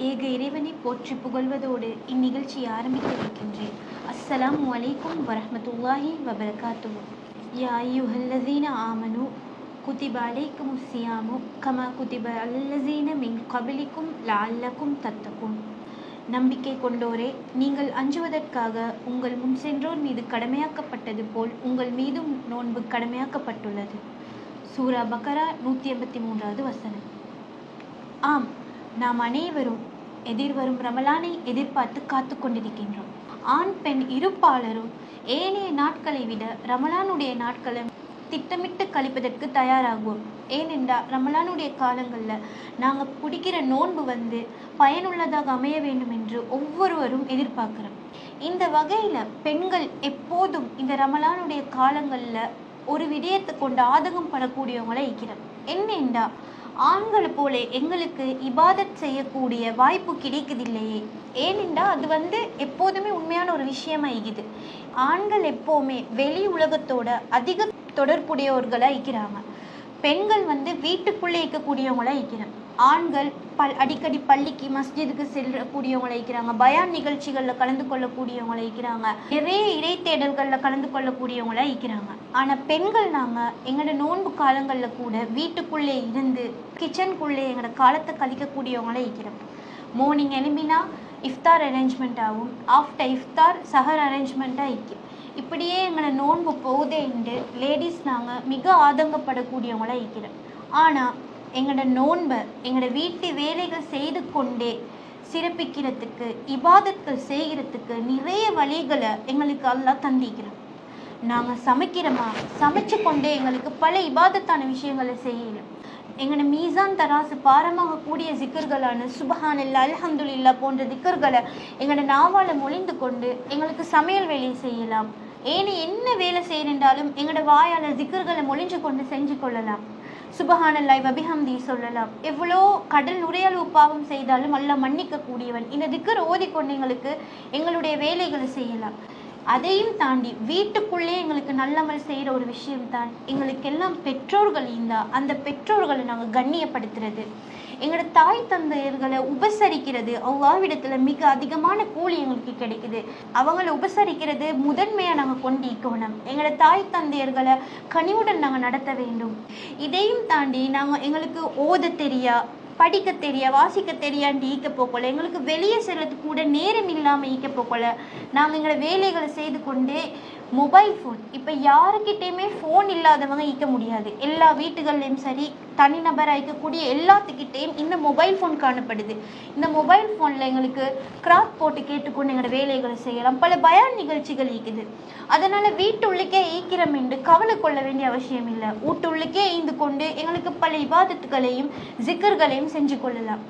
ஏக இறைவனை போற்றி புகழ்வதோடு இந்நிகழ்ச்சியை ஆரம்பிக்க வைக்கின்றேன். அஸ்ஸலாமு அலைக்கும் வரஹ்மத்துல்லாஹி வபரகாத்துஹு. யா அய்யுஹல்லஸீன ஆமனு குதிப அலைக்குமுஸ் ஸியாமு கமா குதிப அல்லஸீன மின் கப்லிக்கும் லஅல்லக்கும் தத்தகுன். நம்பிக்கை கொண்டோரே, நீங்கள் அஞ்சுவதற்காக உங்கள் முன் சென்றோர் மீது கடமையாக்கப்பட்டது போல் உங்கள் மீதும் நோன்பு கடமையாக்கப்பட்டுள்ளது. சூரா பக்கரா 183வது வசனம். ஆம், நாம் அனைவரும் எதிர்வரும் ரமலானை எதிர்பார்த்து காத்து கொண்டிருக்கின்றோம். ஆண் பெண் இருப்பாளரும் ஏனைய நாட்களை விட ரமலானுடைய நாட்களை திட்டமிட்டு கழிப்பதற்கு தயாராகுவோம். ஏனென்றால் ரமலானுடைய காலங்களில் நாங்கள் பிடிக்கிற நோன்பு பயனுள்ளதாக அமைய வேண்டும் என்று ஒவ்வொருவரும் எதிர்பார்க்கிறோம். இந்த வகையில் பெண்கள் எப்போதும் இந்த ரமலானுடைய காலங்களில் ஒரு விடயத்தை கொண்டு ஆதகம் படக்கூடியவங்களை இருக்கிறோம். என்னென்றா, ஆண்களை போல எங்களுக்கு இபாதத் செய்யக்கூடிய வாய்ப்பு கிடைக்குதில்லையே. ஏனென்றால் அது எப்போதுமே உண்மையான ஒரு விஷயமா இருக்குது. ஆண்கள் எப்போவுமே வெளி உலகத்தோட அதிக தொடர்புடையவர்களாக இருக்கிறாங்க. பெண்கள் வீட்டுக்குள்ளே இருக்கக்கூடியவங்களாக இருக்கிறாங்க. ஆண்கள் அடிக்கடி பள்ளிக்கு மஸ்ஜிதுக்கு செல்லக்கூடியவங்களை இருக்கிறாங்க. பயான் நிகழ்ச்சிகளில் கலந்து கொள்ளக்கூடியவங்களை இருக்கிறாங்க. நிறைய இறைத்தேடல்களில் கலந்து கொள்ளக்கூடியவங்களா இருக்கிறாங்க. ஆனால் பெண்கள் நாங்கள் எங்களோட நோன்பு காலங்களில் கூட வீட்டுக்குள்ளே இருந்து கிச்சனுக்குள்ளே எங்களோட காலத்தை கழிக்கக்கூடியவங்களா இருக்கிறோம். மார்னிங் எழும்பினா இஃப்தார் அரேஞ்ச்மெண்ட் ஆகும், ஆஃப்டர் இஃப்தார் சஹர் அரேஞ்ச்மெண்ட்டாக இருக்கும். இப்படியே எங்களை நோன்பு போகுதேன்ட்டு லேடிஸ் நாங்கள் மிக ஆதங்கப்படக்கூடியவங்களாக இருக்கிறோம். ஆனால் எங்களோட நோன்பை எங்களோட வீட்டு வேலைகள் செய்து கொண்டே சிறப்பிக்கிறதுக்கு, இபாதத்கள் செய்கிறதுக்கு நிறைய வழிகளை எங்களுக்கு அல்லாஹ் தந்திக்கிறோம். நாங்கள் சமைக்கிறோமா, சமைச்சு கொண்டே எங்களுக்கு பல இபாதத்தான விஷயங்களை செய்யலாம். எங்களோட மீசான் தராசு பாரமாக கூடிய ஜிக்கர்களான சுபஹானல்லா, அல்ஹம்துலில்லா போன்ற திக்கர்களை எங்களோட நாவால் மொழிந்து கொண்டு எங்களுக்கு சமையல் வேலையை செய்யலாம். ஏன்னு என்ன வேலை செய்யறாலும் எங்களோட வாயால் ஜிக்கர்களை மொழிஞ்சு கொண்டு செஞ்சு கொள்ளலாம். சுபஹானல்லாஹ் வபிஹம்தி சொல்லலாம். எவ்வளோ கடல் நுரையளவு பாவம் செய்தாலும் அல்லாஹ் மன்னிக்க கூடியவன். இந்த திக்கர் ஓதிக்கொண்டு எங்களுக்கு எங்களுடைய வேலைகளை செய்யலாம். அதையும் தாண்டி வீட்டுக்குள்ளே எங்களுக்கு நல்லமல் செய்கிற ஒரு விஷயம்தான் எங்களுக்கெல்லாம் பெற்றோர்கள் இருந்தால் அந்த பெற்றோர்களை நாங்கள் கண்ணியப்படுத்துறது, எங்களோட தாய் தந்தையர்களை உபசரிக்கிறது. அல்லாஹ்விடத்தில் மிக அதிகமான கூலி எங்களுக்கு கிடைக்குது. அவங்கள உபசரிக்கிறது முதன்மையாக நாங்கள் கொண்டிருக்கணும். எங்களோட தாய் தந்தையர்களை கனிவுடன் நாங்கள் நடத்த வேண்டும். இதையும் தாண்டி நாங்கள் எங்களுக்கு ஓத தெரியா, படிக்க தெரியா, வாசிக்க தெரியாண்டு ஈக்க போக்கல, எங்களுக்கு வெளியே செல்றதுக்கு கூட நேரம் இல்லாமல் ஈக்க போக்கல, நாங்கள் எங்களை வேலைகளை செய்து கொண்டே மொபைல் ஃபோன், இப்போ யாருக்கிட்டேயுமே ஃபோன் இல்லாதவங்க ஈக்க முடியாது. எல்லா வீட்டுகள்லையும் சரி, தனிநபராக இருக்கக்கூடிய எல்லாத்துக்கிட்டேயும் இந்த மொபைல் ஃபோன் காணப்படுது. இந்த மொபைல் ஃபோனில் எங்களுக்கு கிராஃப்ட் போட்டு கேட்டுக்கொண்டு எங்களோட வேலைகளை செய்யலாம். பல பயான் நிகழ்ச்சிகள் ஈக்குது. அதனால் வீட்டுள்ளுக்கே ஈக்கிறோம் என்று கவலை கொள்ள வேண்டிய அவசியம் இல்லை. வீட்டுள்ளுக்கே ஈந்து கொண்டு எங்களுக்கு பல இபாதத்துகளையும் ஜிக்கர்களையும் செஞ்சு கொள்ளலாம்.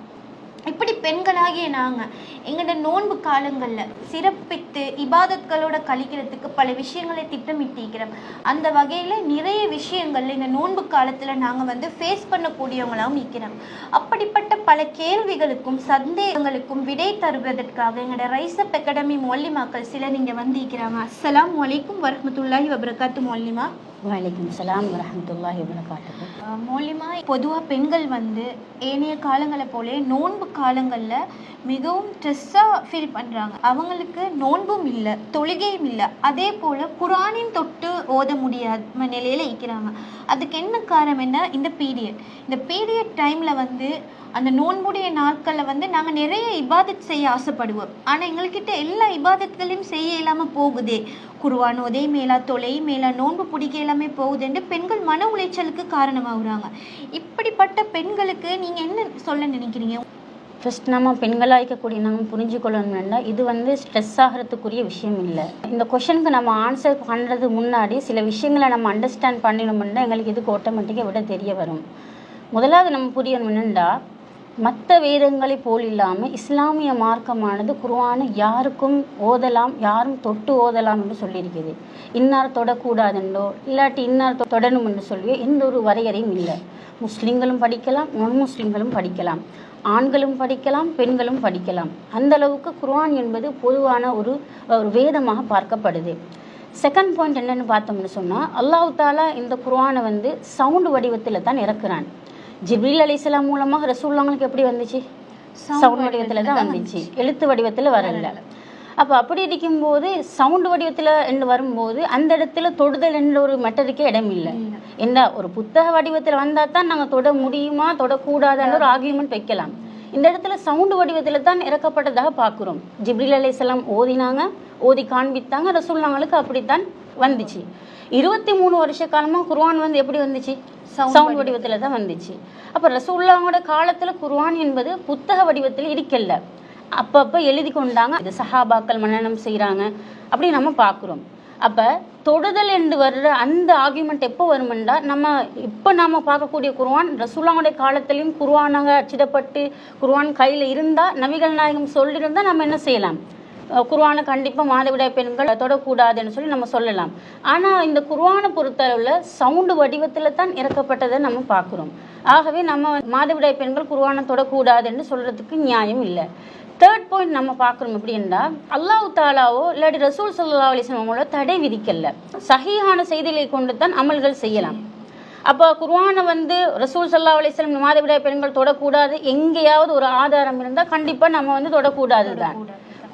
இப்படி பெண்களாகிய நாங்கள் எங்களோட நோன்பு காலங்களில் சிறப்பித்து இபாதத்களோட கழிக்கிறதுக்கு பல விஷயங்களை திட்டமிட்டிருக்கிறோம். அந்த வகையில் நிறைய விஷயங்கள் இந்த நோன்பு காலத்தில் நாங்கள் ஃபேஸ் பண்ணக்கூடியவங்களாகவும் இருக்கிறோம். அப்படிப்பட்ட பல கேள்விகளுக்கும் சந்தேகங்களுக்கும் விடை தருவதற்காக எங்களோட ரைசப் அகாடமி மொல்லிமாக்கள் சிலர் இங்கே இருக்கிறாங்க. அஸ்ஸலாமு அலைக்கும் வரஹ்மத்துல்லாஹி வபரகாத்து. மொல்லிமா. வலைக்கும் சலாம் வரஹ்மத்துல்லாஹி வபரகாத்துஹு. மொல்லிமா, பொதுவாக பெண்கள் ஏனைய காலங்களை போலே நோன்பு காலங்களில் மிகவும் ஸ்ட்ரெஸ்ஸாக ஃபீல் பண்ணுறாங்க. அவங்களுக்கு நோன்பும் இல்லை, தொழுகையும் இல்லை, அதே போல் குர்ஆனையும் தொட்டு ஓத முடியாத நிலையில் இருக்கிறாங்க. அதுக்கு என்ன காரணம் என்ன? இந்த பீரியட் டைமில் அந்த நோன்புடைய நாட்களில் நாங்கள் நிறைய இபாதத் செய்ய ஆசைப்படுவோம். ஆனால் எங்கள்கிட்ட எல்லா இபாதத்களையும் செய்ய இல்லாமல் போகுதே. குர்ஆன் ஓதை மேலா, தொலை மேலா, நோன்பு பிடிக்க எல்லாமே போகுதுன்னு பெண்கள் மன உளைச்சலுக்கு காரணமாகுறாங்க. இப்படிப்பட்ட பெண்களுக்கு நீங்கள் என்ன சொல்ல நினைக்கிறீங்க? ஃபஸ்ட் நம்ம பெண்களாக இருக்கக்கூடிய நம்ம புரிஞ்சுக்கொள்ளணும்னா இது ஸ்ட்ரெஸ் ஆகிறதுக்குரிய விஷயம் இல்லை. இந்த கொஷனுக்கு நம்ம ஆன்சர் பண்ணுறது முன்னாடி சில விஷயங்களை நம்ம அண்டர்ஸ்டாண்ட் பண்ணணும்னா எங்களுக்கு இதுக்கு ஆட்டோமேட்டிக்காக விட தெரிய வரும். முதலாவது நம்ம புரியணும் என்னென்னா, மற்ற வேதங்களை போல் இல்லாமல் இஸ்லாமிய மார்க்கமானது குர்ஆனை யாருக்கும் ஓதலாம், யாரும் தொட்டு ஓதலாம் என்று சொல்லியிருக்குது. இன்னார் தொடக்கூடாதுன்றோ இல்லாட்டி இன்னார் தொடணும் என்று சொல்லியோ எந்த ஒரு வரையறையும் இல்லை. முஸ்லீம்களும் படிக்கலாம், நான் முஸ்லீம்களும் படிக்கலாம், ஆண்களும் படிக்கலாம், பெண்களும் படிக்கலாம். அந்த அளவுக்கு குர்ஆன் என்பது பொதுவான ஒரு வேதமாக பார்க்கப்படுது. செகண்ட் பாயிண்ட் என்னென்னு பார்த்தோம்னு சொன்னால், அல்லாஹ் தாலா இந்த குர்ஆனை சவுண்டு வடிவத்தில் தான் இறக்குறான். ஜிப்ரீல் அலைஹிஸ்ஸலாம் மூலமாக ரசூலுல்லாஹ்களுக்கு எப்படி வந்துச்சு? சவுண்ட் வடிவத்தில் தான் வந்துச்சு, எழுத்து வடிவத்தில் வரல. அப்போ அப்படி இருக்கும்போது சவுண்டு வடிவத்தில் என்று வரும்போது அந்த இடத்துல தொடுதல் என்ற ஒரு மெட்டருக்கே இடம் இல்லை. என்ன ஒரு புத்தக வடிவத்தில் வந்தால் தான் நாங்கள் தொட முடியுமா தொடக்கூடாதுன்ற ஒரு ஆர்கியூமெண்ட் வைக்கலாம். இந்த இடத்துல சவுண்டு வடிவத்தில் தான் இறக்கப்பட்டதாக பார்க்குறோம். ஜிப்ரீல் அலைஹிஸ்ஸலாம் ஓதினாங்க, ஓதி காண்பித்தாங்க, ரசூலுல்லாஹ்களுக்கு அப்படித்தான் வந்துச்சு. 23 வருஷ காலமாக குர்ஆன் வந்து எப்படி வந்துச்சு? சவுண்ட் வடிவத்தில் தான் வந்துச்சு. அப்போ ரசூலுல்லாஹோட காலத்தில் குர்ஆன் என்பது புத்தக வடிவத்தில் இருக்கல, அப்பப்போ எழுதி கொண்டாங்க. இது சஹாபாக்கள் மனனம் செய்கிறாங்க, அப்படி நம்ம பார்க்குறோம். அப்போ தொடுதல் என்று வர்ற அந்த ஆர்கியூமெண்ட் எப்போ வருமெண்டா, இப்போ நாம் பார்க்கக்கூடிய குர்ஆன் ரசூலுல்லாஹோட காலத்திலையும் குர்ஆனாக அச்சிடப்பட்டு குர்ஆன் கையில் இருந்தால், நபிகள் நாயகம் சொல்லியிருந்தால் நம்ம என்ன செய்யலாம்? குர்ஆனை கண்டிப்பாக மாதவிடாய் பெண்கள் தொடக்கூடாதுன்னு சொல்லி நம்ம சொல்லலாம். ஆனால் இந்த குர்ஆனை பொறுத்தளவில் சவுண்டு வடிவத்தில் தான் இறக்கப்பட்டதை நம்ம பார்க்குறோம். ஆகவே நம்ம மாதவிடாய் பெண்கள் குர்ஆனை தொடக்கூடாதுன்னு சொல்கிறதுக்கு நியாயம் இல்லை. தேர்ட் பாயிண்ட் நம்ம பார்க்குறோம் எப்படின்னா, அல்லாஹ் தாலாவோ இல்லாட்டி ரசூல் ஸல்லல்லாஹு அலைஹி வஸல்லம் அவங்களோ தடை விதிக்கல, சஹீஹான செய்திகளை கொண்டு தான் அமல்கள் செய்யலாம். அப்போ குர்ஆனை வந்து ரசூல் ஸல்லல்லாஹு அலைஹி வஸல்லம் மாதவிடாய் பெண்கள் தொடக்கூடாது எங்கேயாவது ஒரு ஆதாரம் இருந்தால் கண்டிப்பாக நம்ம வந்து தொடக்கூடாது தான்.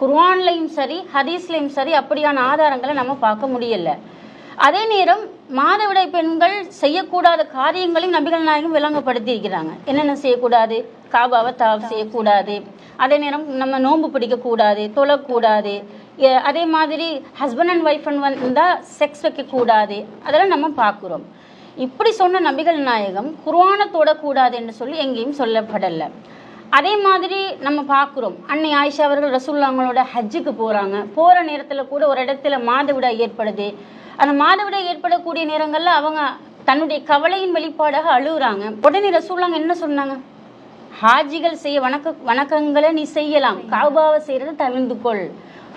குர்ஆன்லையும் சரி ஹதீஸ்லையும் சரி அப்படியான ஆதாரங்களை நம்ம பார்க்க முடியல. அதே நேரம் மாதவிடாய் பெண்கள் செய்யக்கூடாத காரியங்களையும் நபிகள் நாயகம் விளங்கப்படுத்தி இருக்கிறாங்க. என்னென்ன செய்யக்கூடாது? காபாவை தவாஃப் செய்யக்கூடாது, அதே நேரம் நம்ம நோன்பு பிடிக்கக்கூடாது, தொழக்கூடாது, அதே மாதிரி ஹஸ்பண்ட் அண்ட் ஒய்ஃப் வந்தால் செக்ஸ் வைக்கக்கூடாது, அதெல்லாம் நம்ம பார்க்குறோம். இப்படி சொன்ன நபிகள் நாயகம் குர்ஆனை தொடக்கூடாது என்று சொல்லி எங்கேயும் சொல்லப்படலை. அதே மாதிரி நம்ம பார்க்குறோம், அன்னை ஆயிஷா அவர்கள் ரசூலுல்லாஹ்களோட ஹஜ்ஜுக்கு போகிறாங்க. போகிற நேரத்தில் கூட ஒரு இடத்துல மாதவிடாய் ஏற்படுது. அந்த மாதவிடாய் ஏற்படக்கூடிய நேரங்களில் அவங்க தன்னுடைய கவலையின் வெளிப்பாடாக அழுகுறாங்க. உடனே ரசூலுல்லாஹ் என்ன சொன்னாங்க? ஹாஜிகள் செய்ய வணக்கங்களை நீ செய்யலாம், காபாவை செய்கிறத தவிர்த்துக்கொள்,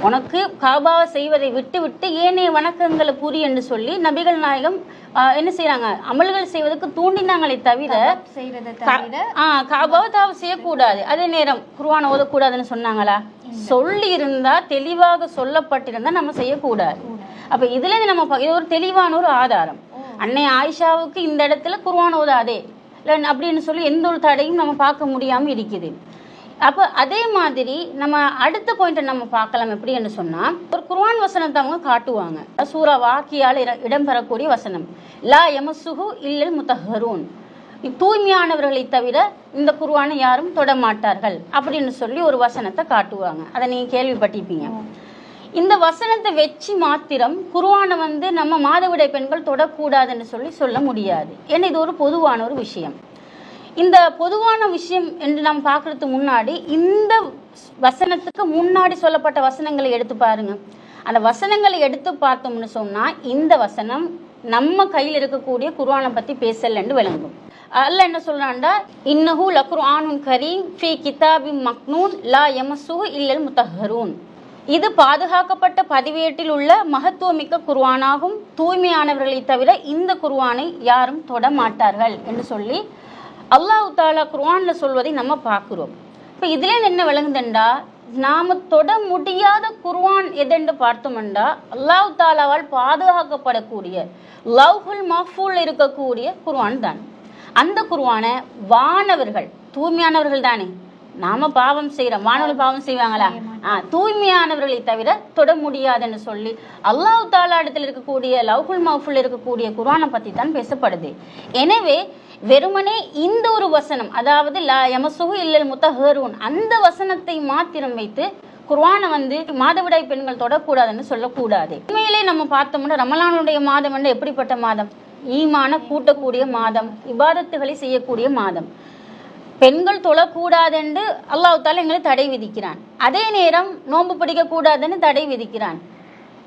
உனக்கு காபாவை செய்வதை விட்டு விட்டு ஏனைய வணக்கங்களை புரி என்று சொல்லி நபிகள் நாயகம் என்ன செய்யறாங்க? அமல்கள் செய்வதற்கு தூண்டினாங்களே தவிர காபாவை தவாஃப் செய்யக்கூடாது, அதே நேரம் குர்ஆனை ஓதக்கூடாதுன்னு சொன்னாங்களா? சொல்லி இருந்தா, தெளிவாக சொல்லப்பட்டிருந்தா நம்ம செய்யக்கூடாது. அப்ப இதுல இருந்து நம்ம இது ஒரு தெளிவான ஒரு ஆதாரம். அன்னை ஆயிஷாவுக்கு இந்த இடத்துல குர்ஆன் ஓதாதே அப்படின்னு சொல்லி எந்த ஒரு தடையும் நம்ம பார்க்க முடியாம இருக்குது. அப்போ அதே மாதிரி நம்ம அடுத்த பாயிண்ட்டை நம்ம பார்க்கலாம். எப்படின்னு சொன்னால், ஒரு குர்ஆன் வசனத்தை அவங்க காட்டுவாங்க. சூரா வாக்கியால் இடம்பெறக்கூடிய வசனம், லா யமஸ்ஸுஹு இல்லல் முத்தஹ்ஹரூன், தூய்மையானவர்களை தவிர இந்த குர்ஆனை யாரும் தொடமாட்டார்கள் அப்படின்னு சொல்லி ஒரு வசனத்தை காட்டுவாங்க. அதை நீங்கள் கேள்விப்பட்டிருப்பீங்க. இந்த வசனத்தை வச்சு மாத்திரம் குர்ஆனை வந்து நம்ம மாதவிடாய் பெண்கள் தொடக்கூடாதுன்னு சொல்ல முடியாது. ஏன்னா இது ஒரு பொதுவான ஒரு விஷயம். இந்த பொதுவான விஷயம் என்று நாம் பார்க்கறதுக்கு முன்னாடி இந்த வசனத்துக்கு முன்னாடி சொல்லப்பட்ட வசனங்களை எடுத்து பாருங்க. அந்த வசனங்களை எடுத்து பார்த்தோம்னு சொன்னால் இந்த வசனம் நம்ம கையில் இருக்கக்கூடிய குர்ஆனை பற்றி பேசலன்னு விளங்கும். அல்லாஹ் என்ன சொல்றான்டா, இன்னஹு லகுர்ஆனுன் கரீம் ஃபீ கிதாபின் மக்னூன் லா யமஸ்ஸுஹு இல்லல் முத்தஹ்ஹரூன், இது பாதுகாக்கப்பட்ட பதிவேட்டில் உள்ள மகத்துவமிக்க குர்ஆனாகும், தூய்மையானவர்களை தவிர இந்த குர்ஆனை யாரும் தொட மாட்டார்கள் என்று சொல்லி அல்லாஹ் தாலா குர்ஆன்ல சொல்வதை நம்ம பார்க்குறோம். இப்போ இதுல என்ன விளங்குதுண்டா, நாம தொட முடியாத குர்ஆன் எதென்று பார்த்தோம்டா, அல்லாஹ் தாலாவால் பாதுகாக்கப்படக்கூடிய லவ்ஹுல் மஹ்ஃபூல் இருக்கக்கூடிய குர்ஆன் தான். அந்த குர்ஆனை வானவர்கள், தூய்மையானவர்கள் தானே, நாம பாவம் செய்யறோம், வானவர்கள் பாவம் செய்வாங்களா? தூய்மையானவர்களை தவிர தொட முடியாதுன்னு சொல்லி அல்லாஹ் தாலா இடத்துல இருக்கக்கூடிய லவ்ஹுல் மஹ்ஃபூல் இருக்கக்கூடிய குர்ஆனை பத்தி தான் பேசப்படுது. எனவே வெறுமனே இந்த ஒரு வசனம், அதாவது லா யமஸ்ஸுஹு இல்லல் முத்தஹ்ஹரூன், அந்த வசனத்தை மாத்திரம் வைத்து குர்ஆனை வந்து மாதவிடாய் பெண்கள் தொடக்கூடாதுன்னு சொல்லக்கூடாது. உண்மையிலே நம்ம பார்த்தோம்னா ரமலானுடைய மாதம் என்று எப்படிப்பட்ட மாதம்? ஈமான கூட்டக்கூடிய மாதம், இபாதத்துகளை செய்யக்கூடிய மாதம். பெண்கள் தொழக்கூடாதென்று அல்லாஹ் தாலா எங்களை தடை விதிக்கிறான். அதே நேரம் நோன்பு பிடிக்கக்கூடாதுன்னு தடை விதிக்கிறான்.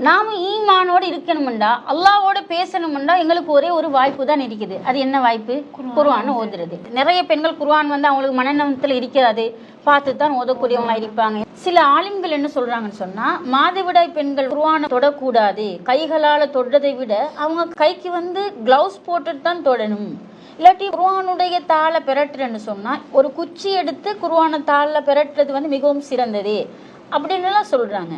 நாம் ஈமானோடு இருக்கணும்டா, அல்லாவோட பேசணும்டா, எங்களுக்கு ஒரே ஒரு வாய்ப்பு தான் இருக்குது. அது என்ன வாய்ப்பு? குர்ஆன் ஓதுறது. நிறைய பெண்கள் குர்ஆன் வந்து அவங்களுக்கு மனநலத்தில் இருக்கிறது, பார்த்து தான் ஓதக்கூடியவங்களா இருப்பாங்க. சில ஆலிம்கள் என்ன சொல்றாங்கன்னு சொன்னா, மாதவிடாய் பெண்கள் குர்ஆனை தொடக்கூடாது, கைகளால் தொடுறதை விட அவங்க கைக்கு வந்து கிளவுஸ் போட்டுட்டு தான் தொடணும், இல்லாட்டி குர்ஆனுடைய தாளை பெறட்டுன்னு சொன்னா ஒரு குச்சி எடுத்து குர்ஆனை தாளில் பெறட்டுறது வந்து மிகவும் சிறந்தது அப்படின்னுலாம் சொல்றாங்க.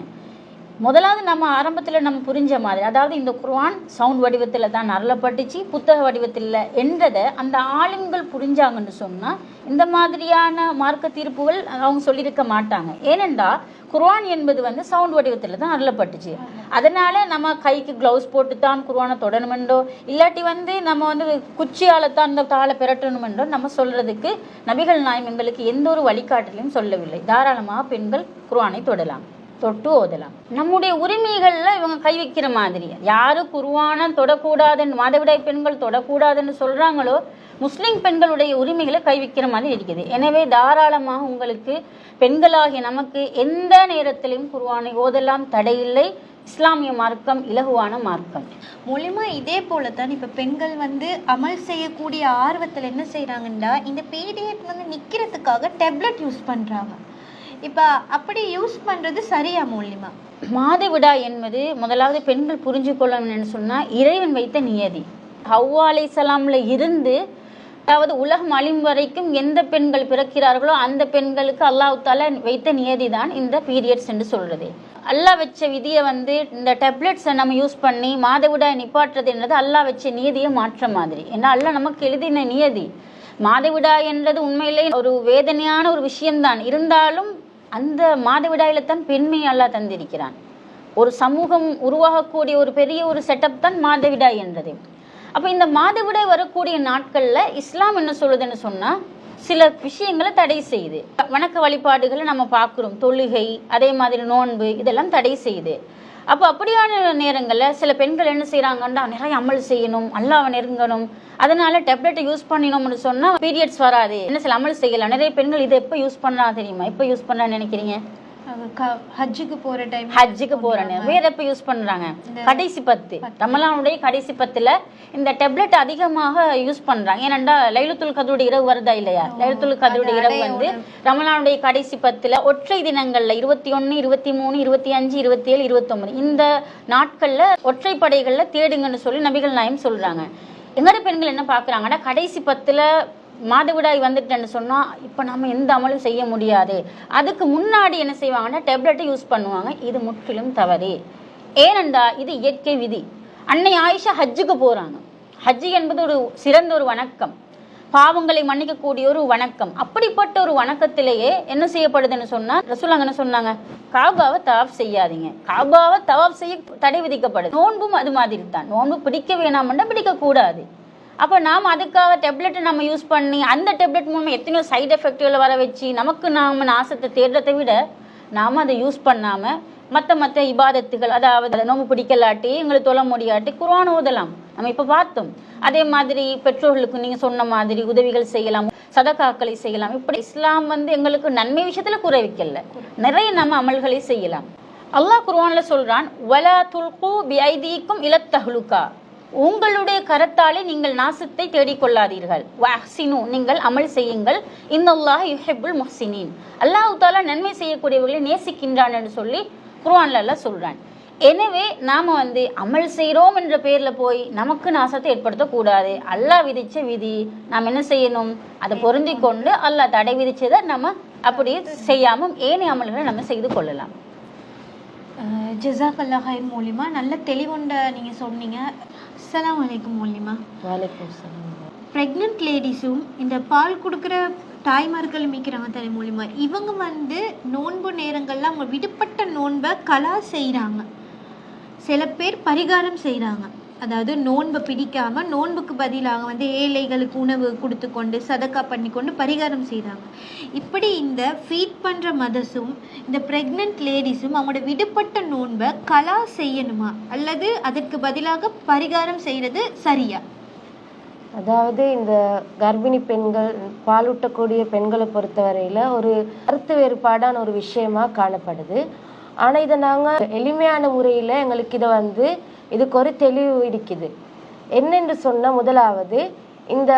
முதலாவது நம்ம ஆரம்பத்தில் நம்ம புரிஞ்ச மாதிரி, அதாவது இந்த குர்ஆன் சவுண்ட் வடிவத்தில் தான் அருளப்பட்டுச்சு, புத்தக வடிவத்தில் என்றதை அந்த ஆளுங்கள் புரிஞ்சாங்கன்னு சொன்னால் இந்த மாதிரியான மார்க்க தீர்ப்புகள் அவங்க சொல்லியிருக்க மாட்டாங்க. ஏனென்றால் குர்ஆன் என்பது வந்து சவுண்ட் வடிவத்தில் தான் அருளப்பட்டுச்சு. அதனால் நம்ம கைக்கு க்ளவுஸ் போட்டு தான் குர்ஆனை தொடணுமென்றோ இல்லாட்டி வந்து நம்ம வந்து குச்சியால் தான் இந்த தாளை பிரட்டணுமென்றோ நம்ம சொல்கிறதுக்கு நபிகள் நாயம் எங்களுக்கு எந்த ஒரு வழிகாட்டலையும் சொல்லவில்லை. தாராளமாக பெண்கள் குர்ஆனை தொடலாம், தொட்டு ஓதலாம். நம்முடைய உரிமைகளில் இவங்க கை வைக்கிற மாதிரி, யாரு குர்ஆனை தொடக்கூடாதுன்னு மாதவிடாய் பெண்கள் தொடக்கூடாதுன்னு சொல்கிறாங்களோ முஸ்லீம் பெண்களுடைய உரிமைகளை கை வைக்கிற மாதிரி இருக்குது. எனவே தாராளமாக உங்களுக்கு பெண்களாகிய நமக்கு எந்த நேரத்திலையும் குர்ஆனை ஓதலாம், தடையில்லை. இஸ்லாமிய மார்க்கம் இலகுவான மார்க்கம். மூலிமா இதே போல தான் இப்போ பெண்கள் வந்து அமல் செய்யக்கூடிய ஆர்வத்தில் என்ன செய்கிறாங்கன்னா, இந்த பீரியட் வந்து நிற்கிறதுக்காக டேப்லெட் யூஸ் பண்ணுறாங்க. இப்போ அப்படி யூஸ் பண்ணுறது சரியா மூலிமா? மாதவிடாய் என்பது முதலாவது பெண்கள் புரிஞ்சு கொள்ளணும்னு சொன்னால் இறைவன் வைத்த நியதி. ஹவ்வா அலைஹிஸ்ஸலாம்ல இருந்து அதாவது உலகம் அழியும் வரைக்கும் எந்த பெண்கள் பிறக்கிறார்களோ அந்த பெண்களுக்கு அல்லாஹ் தஆலா வைத்த நியதி தான் இந்த பீரியட்ஸ் என்று சொல்கிறது. அல்லாஹ் வச்ச விதியை வந்து இந்த டேப்லெட்ஸை நம்ம யூஸ் பண்ணி மாதவிடாய் நிப்பாட்டுறது என்றது அல்லாஹ் வச்ச நியதியை மாற்ற மாதிரி. ஏன்னா அல்லாஹ் நமக்கு எழுதின நியதி. மாதவிடாய் என்றது உண்மையிலே ஒரு வேதனையான ஒரு விஷயம்தான். இருந்தாலும் அந்த மாதவிடாயில தான் பெண்மையை அல்லாஹ் தந்திருக்கிறான். ஒரு சமூகம் உருவாகக்கூடிய ஒரு பெரிய ஒரு செட்டப் தான் மாதவிடாய் என்றது. அப்போ இந்த மாதவிடாய் வரக்கூடிய நாட்களில் இஸ்லாம் என்ன சொல்லுதுன்னு சொன்னால் சில விஷயங்களை தடை செய்யுது. வணக்க வழிபாடுகளை நம்ம பார்க்குறோம், தொழுகை, அதே மாதிரி நோன்பு, இதெல்லாம் தடை செய்யுது. அப்போ அப்படியான நேரங்களில் சில பெண்கள் என்ன செய்கிறாங்கன்னா நிறைய அமல் செய்யணும், அல்லாஹ்வை நெருங்கணும், அதனால டேப்லெட்டை யூஸ் பண்ணினோம்னு சொன்னால் பீரியட்ஸ் வராது, என்ன சில அமல் செய்யலாம். நிறைய பெண்கள் இதை எப்போ யூஸ் பண்ணா தெரியுமா? எப்போ யூஸ் பண்ணான்னு நினைக்கிறீங்க? ஹஜ்ஜுக்கு போகிற டைம், ஹஜ்ஜுக்கு போகிற நேரம். வேற எப்போ யூஸ் பண்ணுறாங்க? கடைசி 10 ரமலானுடைய கடைசி 10ல் இந்த டேப்லெட் அதிகமாக யூஸ் பண்ணுறாங்க. ஏனெண்டா லைலத்துல் கத்ருடைய இரவு வருதா இல்லையா? லைலத்துல் கத்ருடைய இரவு வந்து ரமலானுடைய கடைசி 10ல் ஒற்றை தினங்களில் 21, 23, 25, 27, 29 இந்த நாட்களில் ஒற்றைப்படைகளில் தேடுங்கன்னு சொல்லி நபிகள் நாயம் சொல்கிறாங்க. எங்களோட பெண்கள் என்ன பார்க்குறாங்கன்னா கடைசி 10ல் மாதவிடாய் வந்துட்டேன்னு சொன்னால் இப்போ நம்ம எந்த அமலும் செய்ய முடியாது. அதுக்கு முன்னாடி என்ன செய்வாங்கன்னா டேப்லெட்டை யூஸ் பண்ணுவாங்க. இது முற்றிலும் தவறு. ஏனென்றா இது இயற்கை விதி. அன்னை ஆயிஷா ஹஜ்ஜுக்கு போகிறாங்க. ஹஜ்ஜு என்பது ஒரு சிறந்த ஒரு வணக்கம், பாவங்களை மன்னிக்கக்கூடிய ஒரு வணக்கம். அப்படிப்பட்ட ஒரு வணக்கத்திலேயே என்ன செய்யப்படுதுன்னு சொன்னால் ரசூலுல்லாஹ் என்ன சொன்னாங்க? காபாவை தவாஃப் செய்யாதீங்க. காபாவை தவாஃப் செய்ய தடை விதிக்கப்படுது. நோன்பும் அது மாதிரி தான். நோன்பு பிடிக்க வேணாம்னா பிடிக்கக்கூடாது. அப்போ நாம் அதுக்காக டேப்லெட்டை நம்ம யூஸ் பண்ணி அந்த டேப்லெட் மூலமாக எத்தனையோ சைடு எஃபெக்ட்களை வர வச்சு நமக்கு நாம் நாசத்தை தேடுறதை விட நாம் அதை யூஸ் பண்ணாமல் மற்ற இபாதத்துகள், அதாவது நோம்பு பிடிக்கலாட்டி எங்களுக்கு தொலை முடியாட்டி குர்ஆன் ஓதலாம். நம்ம இப்போ பார்த்தோம். அதே மாதிரி பெற்றோர்களுக்கு நீங்கள் சொன்ன மாதிரி உதவிகள் செய்யலாம், சதகாக்களை செய்யலாம். இப்படி இஸ்லாம் வந்து எங்களுக்கு நன்மை விஷயத்தில் குறை வைக்கல, நிறைய நம்ம அமல்களை செய்யலாம். அல்லாஹ் குர்ஆனில் சொல்கிறான், வலா துல்கு பிஐதீக்கும் இலத் தஹ்லுகா, உங்களுடைய கரத்தாலே நீங்கள் நாசத்தை தேடிக்கொள்ளாதீர்கள். வஹ்சினு, நீங்கள் அமல் செய்யுங்கள். இன்னல்லாஹ யுஹிப்புல் முஹ்சினீன், அல்லாஹ் தஆலா நன்மை செய்யக்கூடியவர்களை நேசிக்கின்றான் என்று சொல்லி குர்ஆன்ல அல்லாஹ் சொல்றான். எனவே நாம வந்து அமல் செய்கிறோம் என்ற பேரில் போய் நமக்கு நாசத்தை ஏற்படுத்தக்கூடாது. அல்லாஹ் விதிச்ச விதி நாம் என்ன செய்யணும்? அதை பொருந்தி கொண்டு அல்லாஹ் தடை விதிச்சதை நம்ம அப்படியே செய்யாமல் ஏனைய அமல்களை நம்ம செய்து கொள்ளலாம். ஜஸாக்கல்லாஹ் ஹைர் மூலிமா நல்ல தெளிவுண்ட நீங்கள் சொன்னீங்க. அஸ்ஸலாமு அலைக்கும் மூலிமா. வலைக்கும் சலாம். ப்ரெக்னென்ட் லேடிஸும் இந்த பால் கொடுக்குற தாய்மார்கள் மீக்கிறாங்க தலை மூலிமா, இவங்க வந்து நோன்பு நேரங்களில் அவங்க விடுபட்ட நோன்பை கலா செய்கிறாங்க. சில பேர் பரிகாரம் செய்கிறாங்க. அதாவது நோன்பை பிடிக்காமல் நோன்புக்கு பதிலாக வந்து ஏழைகளுக்கு உணவு கொடுத்து கொண்டு சதக்கா பண்ணி கொண்டு பரிகாரம் செய்கிறாங்க. இப்படி இந்த ஃபீட் பண்ணுற மதர்ஸும் இந்த ப்ரெக்னென்ட் லேடிஸும் அவங்களோட விடுபட்ட நோன்பை கலா செய்யணுமா அல்லது அதற்கு பதிலாக பரிகாரம் செய்கிறது சரியா? அதாவது இந்த கர்ப்பிணி பெண்கள், பாலூட்டக்கூடிய பெண்களை பொறுத்தவரையில் ஒரு கருத்து வேறுபாடான ஒரு விஷயமா காணப்படுது. ஆனால் இதை நாங்கள் எளிமையான முறையில் எங்களுக்கு இதை வந்து இதுக்கு ஒரு தெளிவு இருக்குது. என்னென்று சொன்னால், முதலாவது இந்த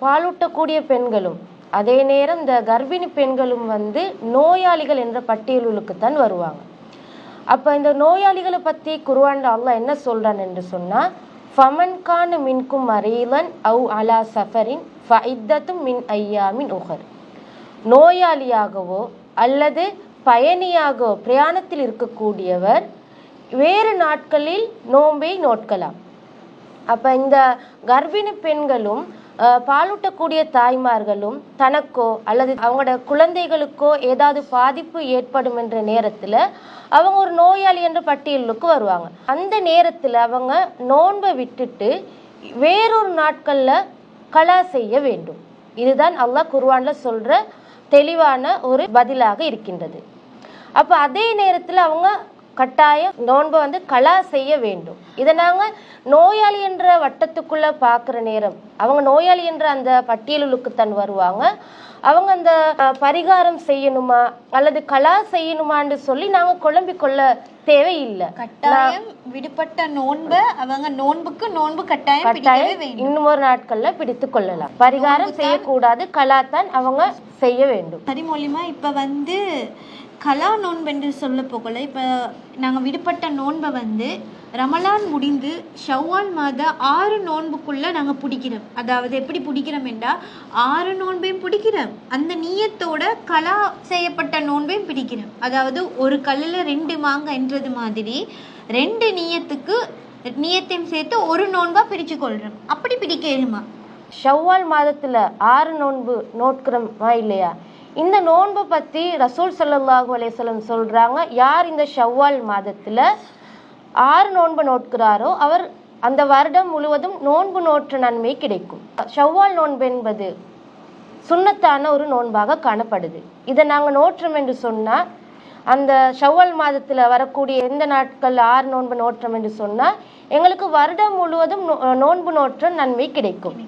பாலூட்டக்கூடிய பெண்களும் அதே நேரம் இந்த கர்ப்பிணி பெண்களும் வந்து நோயாளிகள் என்ற பட்டியலுக்குத்தான் வருவாங்க. அப்போ இந்த நோயாளிகளை பற்றி குர்ஆன்ல அல்லாஹ் என்ன சொல்கிறான் என்று சொன்னால், ஃபமன் கான மின்கும் மரீலன் அவு அலா சஃபரின் ஃபஇத்தத்தும் மின் ஐயாமின் உஹர், நோயாளியாகவோ அல்லது பயணியாகவோ பிரயாணத்தில் இருக்கக்கூடியவர் வேறு நாட்களில் நோன்பை நோட்கலாம். அப்போ இந்த கர்ப்பிணி பெண்களும் பாலூட்டக்கூடிய தாய்மார்களும் தனக்கோ அல்லது அவங்களோட குழந்தைகளுக்கோ ஏதாவது பாதிப்பு ஏற்படும் என்ற நேரத்தில் அவங்க ஒரு நோயாளி என்ற பட்டியலுக்கு வருவாங்க. அந்த நேரத்தில் அவங்க நோன்பை விட்டுட்டு வேறொரு நாட்களில் கலா செய்ய வேண்டும். இதுதான் அல்லாஹ் குர்ஆன்ல சொல்கிற தெளிவான ஒரு பதிலாக இருக்கின்றது. அப்போ அதே நேரத்தில் அவங்க கட்டாயம் நோன்பை கலா செய்ய வேண்டும். இதை நாங்கள் நோயாளி என்ற வட்டத்துக்குள்ளே பார்க்குற நேரம் அவங்க நோயாளி என்ற அந்த பட்டியலுக்கு தான் வருவாங்க. அவங்க அந்த பரிகாரம் செய்யணுமா அல்லது கலா செய்யணுமான்னு சொல்லி நாங்கள் குழம்பிக்கொள்ள தேவையில்லை. கட்டாயம் விடுபட்ட நோன்பை அவங்க நோன்பு கட்டாயம் இன்னும் ஒரு நாட்கள்ல பிடித்து கொள்ளலாம். பரிகாரம் செய்யக்கூடாது, கலா தான் அவங்க செய்ய வேண்டும். சரி மொழிமா, இப்போ கலா நோன்பு என்று சொல்ல போகல. இப்போ நாங்கள் விடுபட்ட நோன்பை ரமலான் முடிந்து ஷவ்வால் மாத 6 நோன்புக்குள்ளே நாங்கள் பிடிக்கிறோம். அதாவது எப்படி பிடிக்கிறோம் என்றால் 6 நோன்பையும் பிடிக்கிறோம், அந்த நீயத்தோட கலா செய்யப்பட்ட நோன்பையும் பிடிக்கிறோம். அதாவது ஒரு கல்லில் 2 மாங்காய் என்றது மாதிரி 2 நீயத்தையும் சேர்த்து ஒரு நோன்பா பிரித்து கொள்கிறோம். அப்படி பிடிக்கலுமா? ஷவ்வால் மாதத்தில் 6 நோன்பு நோட்கிறோமா இல்லையா? இந்த நோன்பை பற்றி ரசூல் ஸல்லல்லாஹு அலைஹி வஸல்லம் சொல்கிறாங்க, யார் இந்த ஷவ்வால் மாதத்தில் 6 நோன்பு நோட்கிறாரோ அவர் அந்த வருடம் முழுவதும் நோன்பு நோற்ற நன்மை கிடைக்கும். ஷவ்வால் நோன்பு என்பது சுன்னத்தான ஒரு நோன்பாக காணப்படுது. இதை நாங்கள் நோற்றோம் என்று சொன்னால், அந்த ஷவ்வால் மாதத்தில் வரக்கூடிய எந்த நாட்கள் 6 நோன்பு நோற்றோம் என்று சொன்னால் எங்களுக்கு வருடம் முழுவதும் நோன்பு நோற்ற நன்மை கிடைக்கும்.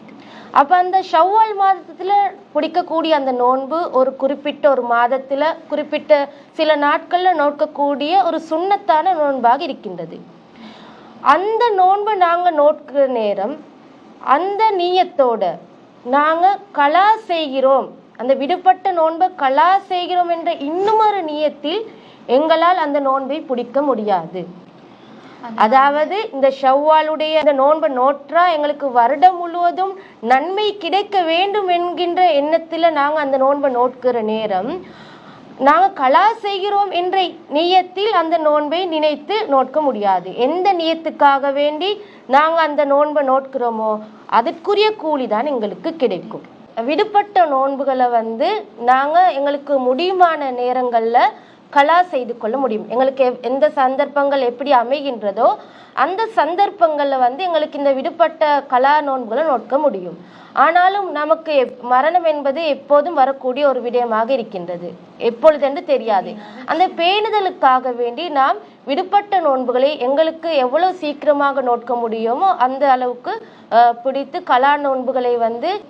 அப்போ அந்த ஷவ்வால் மாதத்தில் பிடிக்கக்கூடிய அந்த நோன்பு ஒரு குறிப்பிட்ட ஒரு மாதத்தில் குறிப்பிட்ட சில நாட்களில் நோக்கக்கூடிய ஒரு சுன்னத்தான நோன்பாக இருக்கின்றது. அந்த நோன்பை நாங்கள் நோட்கிற நேரம் அந்த நீயத்தோட நாங்கள் கலா செய்கிறோம், அந்த விடுபட்ட நோன்பை கலா செய்கிறோம் என்ற இன்னுமொரு நீயத்தில் எங்களால் அந்த நோன்பை பிடிக்க முடியாது. அதாவது இந்த ஷவ்வாலுடைய இந்த நோன்பை நோற்றா எங்களுக்கு வருடம் முழுவதும் நன்மை கிடைக்க வேண்டும் என்கின்ற எண்ணத்தில் நாங்கள் அந்த நோன்பை நோட்கிற நேரம் நாங்கள் கலா செய்கிறோம் என்ற நியத்தில் அந்த நோன்பை நினைத்து நோட்க முடியாது. எந்த நியத்துக்காக வேண்டி நாங்கள் அந்த நோன்பை நோட்கிறோமோ அதற்குரிய கூலி தான் எங்களுக்கு கிடைக்கும். விடுபட்ட நோன்புகளை நாங்கள் எங்களுக்கு முடியுமான நேரங்களில் கலா செய்து கொள்ள முடியும். எங்களுக்கு எந்த சந்தர்ப்பங்கள் எப்படி அமைகின்றதோ அந்த சந்தர்ப்பங்களில் எங்களுக்கு இந்த விடுபட்ட கலா நோன்புகளை நோட்க முடியும். ஆனாலும் நமக்கு மரணம் என்பது எப்போதும் வரக்கூடிய ஒரு விடயமாக இருக்கின்றது, எப்பொழுதென்று தெரியாது. அந்த பேணுதலுக்காக வேண்டி நாம் விடுபட்ட நோன்புகளை எங்களுக்கு எவ்வளவு சீக்கிரமாக நோட்க முடியுமோ அந்த அளவுக்கு பிடித்து கலா நோன்புகளை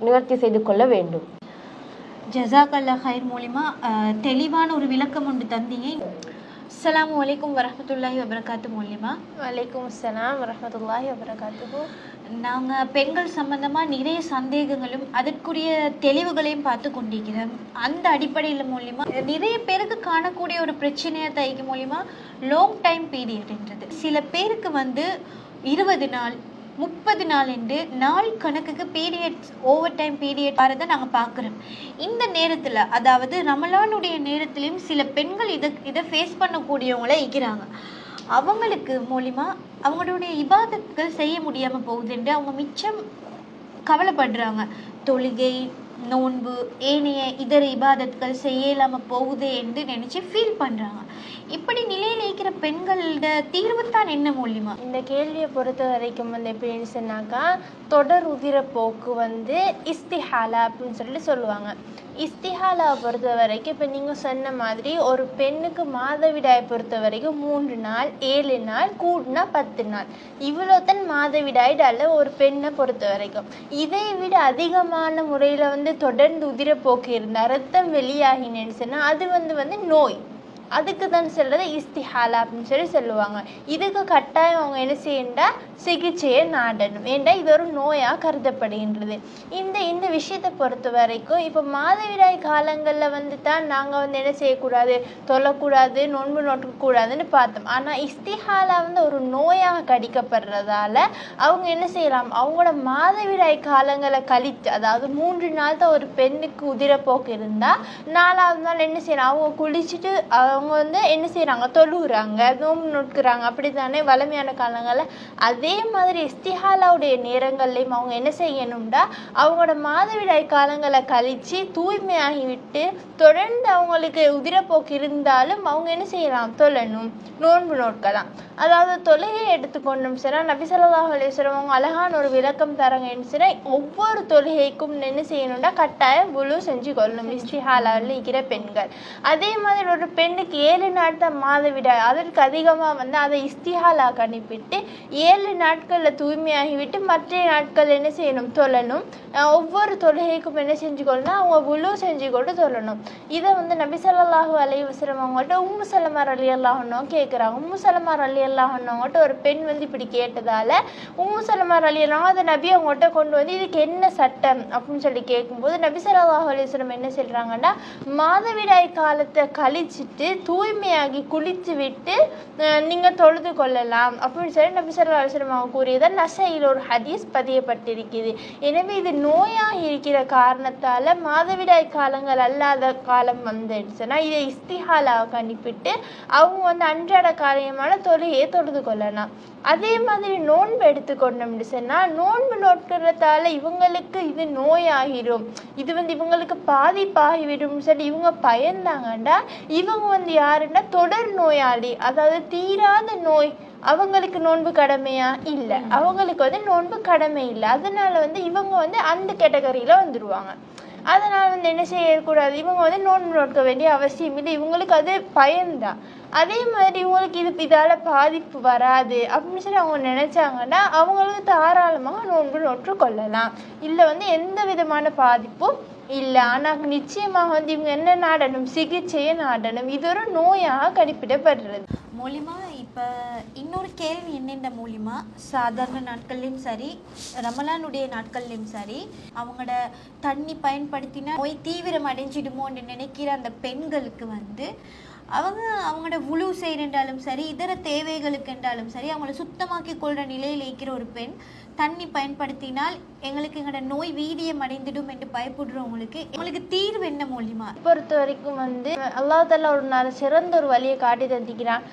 நிவர்த்தி செய்து கொள்ள வேண்டும். ஜஸாக்கல்லா ஹைர் மூலிமா தெளிவான ஒரு விளக்கம் ஒன்று தந்தீங்க. அஸ்ஸலாமு அலைக்கும் வரஹ்மத்துல்லாஹி வபரகாத்து மூலிமா. வலைக்கும் அஸ்ஸலாம் வரஹ்மத்துல்லாஹி வபரகாத்துஹு. நாங்கள் பெண்கள் சம்பந்தமாக நிறைய சந்தேகங்களும் அதற்குரிய தெளிவுகளையும் பார்த்து கொண்டிருக்கிறோம். அந்த அடிப்படையில் மூலிமா நிறைய பேருக்கு காணக்கூடிய ஒரு பிரச்சனையை தைக்க மூலிமா லாங் டைம் பீரியட்ன்றது சில பேருக்கு 20 நாள் 30 நாள் என்று நாள் கணக்குக்கு பீரியட்ஸ் ஓவர் டைம் பீரியட் வரதை நாங்கள் பார்க்குறோம். இந்த நேரத்தில் அதாவது ரமலானுடைய நேரத்துலையும் சில பெண்கள் இதை ஃபேஸ் பண்ணக்கூடியவங்கள இருக்கிறாங்க. அவங்களுக்கு மூலிமா அவங்களுடைய இபாதத்துகள் செய்ய முடியாமல் போகுதுன்று அவங்க மிச்சம் கவலைப்படுறாங்க. தொழுகை நோன்பு ஏனைய இதர இபாதத்துகள் செய்ய இல்லாமல் போகுது என்று நினச்சி ஃபீல் பண்ணுறாங்க. இப்படி நிலையில் இருக்கிற பெண்களோட தீர்வு தான் என்ன மூலியமா? இந்த கேள்வியை பொறுத்த வரைக்கும் எப்படின்னு சொன்னாக்கா, தொடர் உதிரப்போக்கு இஸ்திஹாலா அப்படின்னு சொல்லுவாங்க. இஸ்திஹாலாவை பொறுத்த வரைக்கும் இப்போ நீங்கள் சொன்ன மாதிரி ஒரு பெண்ணுக்கு மாதவிடாயை பொறுத்த வரைக்கும் 3 நாள் 7 நாள் கூடுனா 10 நாள் இவ்வளோ தான் மாதவிடாயிடால ஒரு பெண்ணை பொறுத்த வரைக்கும். இதை விட அதிகமான முறையில் தொடர்ந்து உதிரப்போக்கு இருந்தால் ரத்தம் வெளியாகினேன்னு சொன்னால் அது நோய். அதுக்கு தான் சொல்கிறது இஸ்திஹாலா அப்படின்னு சொல்லுவாங்க. இதுக்கு கட்டாயம் அவங்க என்ன செய்யண்டா சிகிச்சையை நாடணும். ஏண்டா இது ஒரு நோயாக கருதப்படுகின்றது. இந்த விஷயத்தை பொறுத்த வரைக்கும் இப்போ மாதவிடாய் காலங்களில் தான் நாங்கள் என்ன செய்யக்கூடாது, தொல்லக்கூடாது, நோன்பு நோக்கக்கூடாதுன்னு பார்த்தோம். ஆனால் இஸ்திஹாலா ஒரு நோயாக கடிக்கப்படுறதால அவங்க என்ன செய்யலாம், அவங்களோட மாதவிடாய் காலங்களை கழித்து, அதாவது 3 நாள் தான் ஒரு பெண்ணுக்கு உதிரப்போக்கு இருந்தால் 4ஆவது நாள் என்ன செய்யலாம், அவங்க குளிச்சுட்டு அவங்க அவங்க வந்து என்ன செய்கிறாங்க, தொழுகிறாங்க, நோம்பு நோட்கிறாங்க, அப்படி தானே வளமையான காலங்களில். அதே மாதிரி இஸ்திஹாலாவுடைய நேரங்கள்லையும் அவங்க என்ன செய்யணும்டா, அவங்களோட மாதவிடாய் காலங்களை கழித்து தூய்மையாகிவிட்டு தொடர்ந்து அவங்களுக்கு உதிரப்போக்கு இருந்தாலும் அவங்க என்ன செய்யலாம், தொழணும், நோன்பு நோட்கலாம். அதாவது தொழுகையை எடுத்துக்கொண்டும் சரி, நபி ஸல்லல்லாஹு அலைஹி வஸல்லம் அவங்க அழகான ஒரு விளக்கம் தராங்க. என்ன சரி, ஒவ்வொரு தொழுகைக்கும் என்ன செய்யணும்னா கட்டாயம் வுளு செஞ்சு கொள்ளணும் இஸ்திஹாலாவில் இருக்கிற பெண்கள். அதே மாதிரி ஒரு பெண்ணுக்கு 7 நாள் தான் மாதவிடாய், அதற்கு அதிகமாக வந்து அதை இஸ்திஹாலாக்கு அனுப்பிட்டு 7 நாட்களில் தூய்மையாகிவிட்டு மற்ற நாட்கள் என்ன செய்யணும், தொழணும். ஒவ்வொரு தொழுகைக்கும் என்ன செஞ்சு கொள்ளணும், அவங்க வுளு செஞ்சு கொண்டு தொழணும். இதை வந்து நபி ஸல்லல்லாஹு அலைஹி வஸல்லம் அவங்கள்ட்ட உம்மு சலமா ரலியல்லாஹு அன்ஹா கேட்குறாங்க. உம்மு சலமா ரலியல்லாஹு அன்ஹாட்ட ஒரு பெண் வந்து இப்படி கேட்டதால உம்மு சலமா ரலியல்லாஹு அதை நபி அவங்கள்ட்ட கொண்டு வந்து இதுக்கு என்ன சட்டம் அப்படின்னு சொல்லி கேட்கும்போது நபி ஸல்லல்லாஹு அலைஹி வஸல்லம் என்ன சொல்றாங்கன்னா, மாதவிடாய் காலத்தை கழிச்சிட்டு தூய்மையாகி குளித்து விட்டு நீங்க தொழுது கொள்ளலாம் அப்படின்னு சொல்லி நபி ஸல்லல்லாஹு அலைஹி வஸல்லம் அவங்க கூறியதான் நசையில் ஒரு ஹதீஸ் பதியப்பட்டிருக்குது. எனவே இது நோயாக இருக்கிற காரணத்தால மாதவிடாய் காலங்கள் அல்லாத காலம் வந்துடுச்சுன்னா இதை இஸ்திஹாலாவுக்கு அனுப்பிட்டு அவங்க வந்து அன்றாட காரியமான தொழுகையை தொழுது கொள்ளலாம். அதே மாதிரி நோன்பு எடுத்துக்கொண்டோம்னு சொன்னால் நோன்பு நோட்கிறதால இவங்களுக்கு இது நோயாகிடும், இது வந்து இவங்களுக்கு பாதிப்பாகிவிடும் சொல்லி இவங்க பயந்தாங்கண்டா இவங்க வந்து யாருன்னா தொடர் நோயாளி, அதாவது தீராத நோய். அவங்களுக்கு நோன்பு கடமையா இல்லை, அவங்களுக்கு வந்து நோன்பு கடமை இல்லை. அதனால வந்து இவங்க வந்து அந்த கேட்டகரியில வந்துடுவாங்க. அதனால வந்து என்ன செய்யக்கூடாது, இவங்க வந்து நோன்பு நோட்க வேண்டிய அவசியம் இல்லை, இவங்களுக்கு அது பயன்தான். அதே மாதிரி இவங்களுக்கு இதால பாதிப்பு வராது அப்படின்னு சொல்லி அவங்க நினைச்சாங்கன்னா அவங்களுக்கு தாராளமாக நோன்பு நோற்று கொள்ளலாம். இல்லை வந்து எந்த விதமான பாதிப்பும் இல்லை. ஆனால் நிச்சயமாக வந்து இவங்க என்ன நாடணும், சிகிச்சையை நாடணும். இது ஒரு நோயாக கணிப்பிடப்படுறது. மூலிமா இப்போ இன்னொரு கேள்வி என்னென்ன மூலிமா சாதாரண நாட்கள்லையும் சரி ரமலானுடைய நாட்கள்லையும் சரி அவங்களோட தண்ணி பயன்படுத்தினா நோய் தீவிரம் அடைஞ்சிடுமோன்னு நினைக்கிற அந்த பெண்களுக்கு வந்து அவங்களோட உழு செய்யறாலும் சரி இதர தேவைகளுக்கு என்றாலும் சரி அவங்கள சுத்தமாக்கி கொள்கிற நிலையில் இருக்கிற ஒரு பெண் தண்ணி பயன்படுத்தினால் எங்களோட நோய் வீரியம் அடைந்துடும் என்று பயப்படுறவங்களுக்கு எங்களுக்கு தீர்வு என்ன மூலிமா? பொறுத்த வரைக்கும் வந்து அல்லாஹ் தஆலா ஒரு சிறந்த ஒரு வழியை காட்டி தந்திக்கிறான்.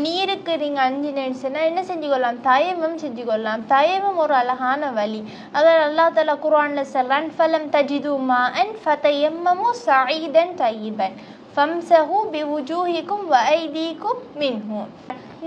நீருக்கு நீங்கள் அஞ்சினேன்னு என்ன செஞ்சு கொள்ளலாம், தயமம் செஞ்சு கொள்ளலாம். தயமம் ஒரு அழகான வழி. அதாவது அல்லாஹ் தஆலா குர்ஆன்ல சொல்றான், ஃபலம் தஜிது மாஅன் ஃபதயம்மமு ஸஈதன் தய்யிபன் ஃபம்ஸஹு பிவுஜூஹிக்கும் வஐதீக்கும் மின்ஹு.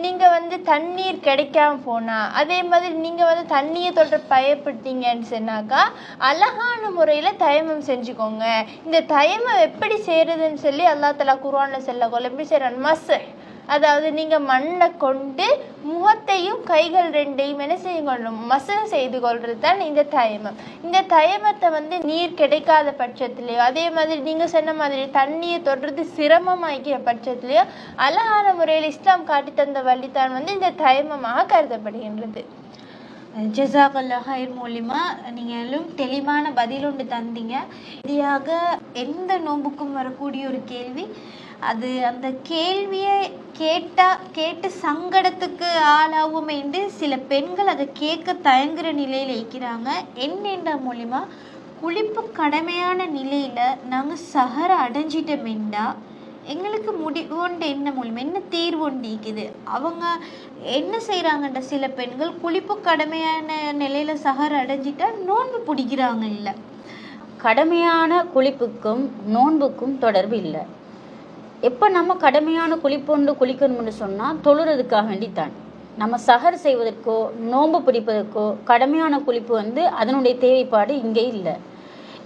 நீங்கள் வந்து தண்ணீர் கிடைக்காம போனால், அதே மாதிரி நீங்கள் வந்து தண்ணியை தொட்டு பயப்படுத்தீங்கன்னு சொன்னாக்கா அழகான முறையில் தயமம் செஞ்சுக்கோங்க. இந்த தயமம் எப்படி செய்கிறதுன்னு சொல்லி அல்லாஹ் தஆலா குர்ஆன்ல சொல்லக்கொள்ள எப்படி செய்கிறான், அதாவது நீங்கள் மண்ணை கொண்டு முகத்தையும் கைகள் ரெண்டையும் என்ன செய்து கொள்ளணும், மசகு செய்து கொள்வது தான் இந்த தயமம். இந்த தயமத்தை வந்து நீர் கிடைக்காத பட்சத்துலேயோ அதே மாதிரி நீங்கள் சொன்ன மாதிரி தண்ணியை தொடுறது சிரமமாகிற பட்சத்துலேயோ அழகான முறையில் இஸ்லாம் காட்டி தந்த வழித்தான் வந்து இந்த தயமமாக கருதப்படுகின்றது. ஜஸாக்கல்லாஹ் ஹைர் மூலிமா நீங்களும் தெளிவான பதில் ஒன்று தந்தீங்க. இறுதியாக எந்த நோன்புக்கும் வரக்கூடிய ஒரு கேள்வி, அது அந்த கேள்வியை கேட்டு சங்கடத்துக்கு ஆளாகும் என்று சில பெண்கள் அதை கேட்க தயங்குற நிலையில் இருக்கிறாங்க. என்னென்ற மூலிமா குளிப்பு கடமையான நிலையில் நாங்கள் சஹர அடைஞ்சிட்டோம் வேண்டாம் எங்களுக்கு முடிவுண்டு என்ன மூலிமா என்ன தீர்வு இருக்குது. அவங்க என்ன செய்கிறாங்கன்ற சில பெண்கள் குளிப்பு கடமையான நிலையில் சஹர அடைஞ்சிட்டா நோன்பு பிடிக்கிறாங்க. இல்லை, கடமையான குளிப்புக்கும் நோன்புக்கும் தொடர்பு இல்லை. எப்போ நம்ம கடமையான குளிப்புண்டு குளிக்கணும்னு சொன்னால் தொழுறதுக்காக வேண்டித்தான். நம்ம சஹர் செய்வதற்கோ நோன்பு பிடிப்பதற்கோ கடமையான குளிப்பு வந்து அதனுடைய தேவைப்பாடு இங்கே இல்லை.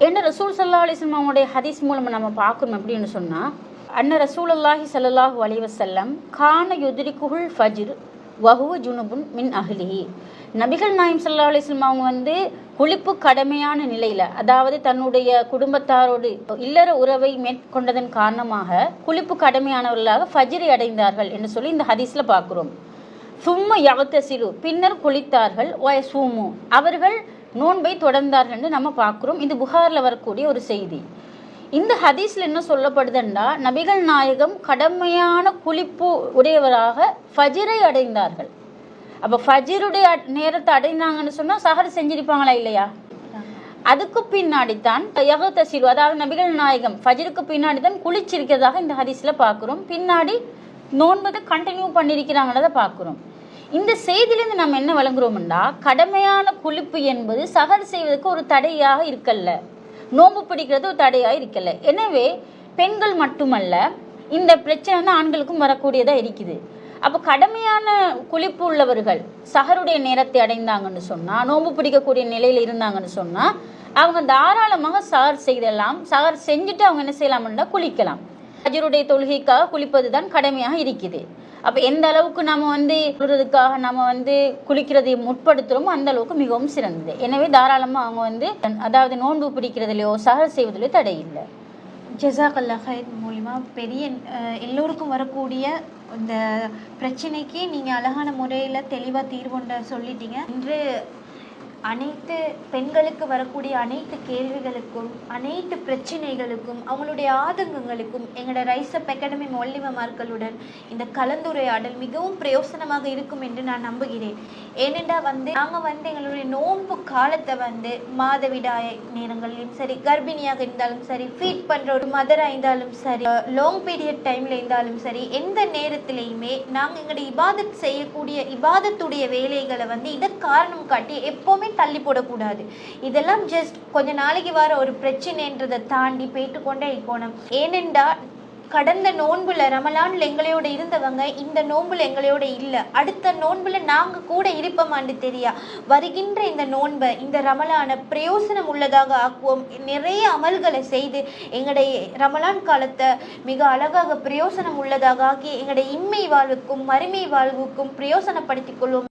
ஏன்னா ரசூல் ஸல்லல்லாஹு அலைஹி வஸல்லம் அவங்களுடைய ஹதீஸ் மூலமாக நம்ம பார்க்கணும் அப்படின்னு சொன்னால், அன்ன ரசூலுல்லாஹி ஸல்லல்லாஹு அலைஹி வஸல்லம் கான யுத்ரிகுல் ஃபஜ்ர் வஹுவ ஜுனுபுன் மின் அஹ்லிஹி. நபிகள் நாயம் ஸல்லல்லாஹு அலைஹி வஸல்லம் அவங்க வந்து குளிப்பு கடமையான நிலையில், அதாவது தன்னுடைய குடும்பத்தாரோடு இல்லற உறவை மேற்கொண்டதன் காரணமாக குளிப்பு கடமையானவர்களாக ஃபஜ்ரை அடைந்தார்கள் என்று சொல்லி இந்த ஹதீஸில் பார்க்குறோம். சும்ம யகத்தசிலு, பின்னர் குளித்தார்கள். வயசூமு, அவர்கள் நோன்பை தொடர்ந்தார்கள் என்று நம்ம பார்க்குறோம். இது புகாரில் வரக்கூடிய ஒரு செய்தி. இந்த ஹதீஸில் என்ன சொல்லப்படுதுன்னா, நபிகள் நாயகம் கடமையான குளிப்பு உடையவராக ஃபஜ்ரை அடைந்தார்கள். அப்போ ஃபஜ்ருடைய நேரத்தை அடைந்தாங்கன்னு சொன்னால் சஹர் செஞ்சிருப்பாங்களா இல்லையா? அதுக்கு பின்னாடி தான் யகதசிலு, அதாவது நபிகள் நாயகம் ஃபஜ்ருக்கு பின்னாடி தான் குளிச்சிருக்கிறதாக இந்த ஹதீஸில் பார்க்குறோம். பின்னாடி நோன்பதை கண்டினியூ பண்ணியிருக்கிறாங்கிறத பார்க்குறோம். இந்த செய்தியிலேருந்து நம்ம என்ன வழங்குறோம்னா, கடமையான குளிப்பு என்பது சஹர் செய்வதற்கு ஒரு தடையாக இருக்கல்ல, நோன்பு பிடிக்கிறது ஒரு தடையாக இருக்கல்ல. எனவே பெண்கள் மட்டுமல்ல, இந்த பிரச்சனை வந்து ஆண்களுக்கும் வரக்கூடியதாக இருக்குது. அப்போ கடமையான குளிப்பு உள்ளவர்கள் சஹருடைய நேரத்தை அடைந்தாங்கன்னு சொன்னால், நோன்பு பிடிக்கக்கூடிய நிலையில் இருந்தாங்கன்னு சொன்னால், அவங்க தாராளமாக சஹர் செய்தெல்லாம், சஹர் செஞ்சுட்டு அவங்க என்ன செய்யலாம்னா குளிக்கலாம். ஃபஜ்ருடைய தொழுகைக்காக குளிப்பது தான் கடமையாக இருக்குது. அப்போ எந்த அளவுக்கு நம்ம வந்து குளிக்கிறதுக்காக நம்ம வந்து குளிக்கிறதை முற்படுத்துகிறோமோ அந்த அளவுக்கு மிகவும் சிறந்தது. எனவே தாராளமாக அவங்க வந்து அதாவது நோன்பு பிடிக்கிறதுலையோ சஹர் செய்வதிலையோ தடை இல்லை. ஜஸாக்கல்லா ஹைர் மூலிமா பெரிய எல்லோருக்கும் வரக்கூடிய இந்த பிரச்சனைக்கு நீங்கள் அழகான முறையில் தெளிவாக தீர்வுண்ட சொல்லிட்டீங்க. இன்று அனைத்து பெண்களுக்கு வரக்கூடிய அனைத்து கேள்விகளுக்கும், அனைத்து பிரச்சனைகளுக்கும், அவங்களுடைய ஆதங்கங்களுக்கும் எங்களோட ரைஸ் அப் அகாடமி மொல்லிமமார்களுடன் இந்த கலந்துரையாடல் மிகவும் பிரயோசனமாக இருக்கும் என்று நான் நம்புகிறேன். ஏனென்றால் நாங்கள் எங்களுடைய நோன்பு காலத்தை மாதவிடாய் நேரங்களிலும் சரி, கர்ப்பிணியாக இருந்தாலும் சரி, ஃபீட் பண்ணுற ஒரு மதராக இருந்தாலும் சரி, லாங் பீரியட் டைமில் இருந்தாலும் சரி, எந்த நேரத்திலையுமே நாங்கள் எங்களுடைய இபாதத் செய்யக்கூடிய இபாதத்துடைய வேலைகளை இதை காரணம் காட்டி எப்போவுமே தள்ளி போடக்கூடாது. இதெல்லாம் ஜஸ்ட் கொஞ்ச நாளைக்கு வர ஒரு பிரச்சனைன்றதை தாண்டி போயிட்டுக்கொண்டே இருக்கணும். ஏனென்றால் கடந்த நோன்புல ரமலான்ல எங்களோட இருந்தவங்க இந்த நோன்புல எங்களோட இல்லை, அடுத்த நோன்புல நாங்கள் கூட இருப்போமான்னு தெரியா. வருகின்ற இந்த நோன்பை, இந்த ரமலானை பிரயோசனம் உள்ளதாக ஆக்குவோம். நிறைய அமல்களை செய்து எங்களுடைய ரமலான் காலத்தை மிக அழகாக பிரயோசனம் உள்ளதாக ஆக்கி எங்களுடைய இம்மை வாழ்வுக்கும் மறுமை வாழ்வுக்கும் பிரயோசனப்படுத்திக் கொள்வோம்.